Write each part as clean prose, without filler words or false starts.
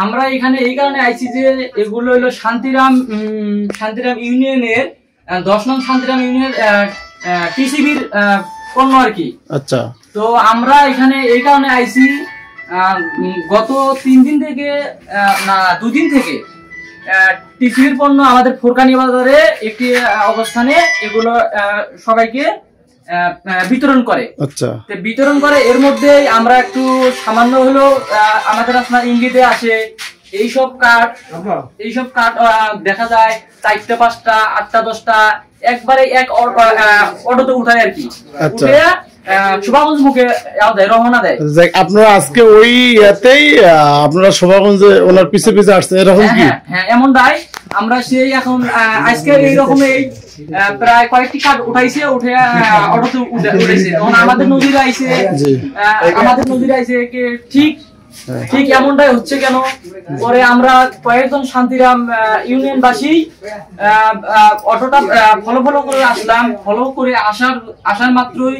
আমরা এখানে এই কারণে আইছি যে এগুলো হলো শান্তিরাম ইউনিয়নের 10 নং শান্তিরাম ইউনিয়নের টিসিবির পণ্য আর কি। আচ্ছা, তো আমরা এখানে এই কারণে আইছি গত 3 দিন থেকে না 2 দিন থেকে টিসিবির পণ্য আমাদের ফোরকানি বাজারে একটি অবস্থানে এগুলো সবাইকে বিতরণ করে। আচ্ছা, তো বিতরণ করে এর মধ্যে আমরা একটু সামান্য হলো আমাদের আপনার ইঙ্গিতে আসে এইসব কার্ড দেখা যায় 4টা 5টা 8টা 10টা একবারে এক অটোতে উঠায় আর কি। উঠে শোভাগঞ্জ মুখে রওনা দেয়। আপনারা আজকে ওই ইয়াতেই আপনারা শোভাগঞ্জে ওনার পিছে পিছে আসছেন এরকম কি? হ্যাঁ এমন দায় আমরা সেই এখন আজকে এইরকম প্রায় কয়েকটি কার্ড উঠাইছে, উঠে অটোতে উঠেছে। তখন আমাদের নদীরে আইছে ঠিক এমনটাই হচ্ছে কেন। পরে আমরা কয়েকজন শান্তিরাম ইউনিয়নবাসী অটোটা ফলো করে আসলাম। ফলো করে আসার মাত্রই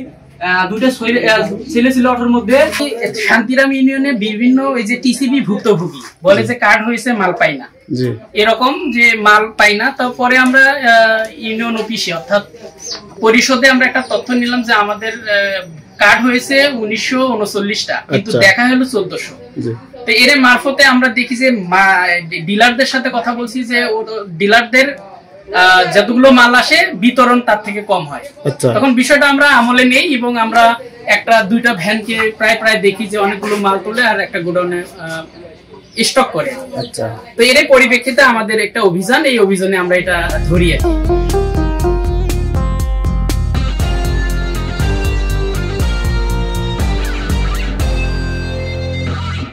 2টা ছেলে ছিল অটোর মধ্যে। শান্তিরাম ইউনিয়নে বিভিন্ন ওই যে টিসিবি ভুক্তভোগী বলে যে কার্ড হয়েছে মাল পাই না, এরকম যে মাল পাই না। তারপরে আমরা ইউনিয়ন অফিসে অর্থাৎ পরিষদে আমরা একটা তথ্য নিলাম যে আমাদের কার্ড হয়েছে 1939টা, কিন্তু দেখা হলো 1400। তো এর মারফতে আমরা দেখি যে ডিলারদের সাথে কথা বলছি যে ডিলারদের যতগুলো মাল আসে বিতরণ তার থেকে কম হয়। তখন বিষয়টা আমরা আমলে নেই এবং আমরা 1-2টা ভ্যানকে প্রায় দেখি যে অনেকগুলো মাল তোলে আর একটা গোডাউনে স্টক করে। তো এর পরিপ্রেক্ষিতে আমাদের একটা অভিযান, এই অভিযানে আমরা এটা ধরিয়ে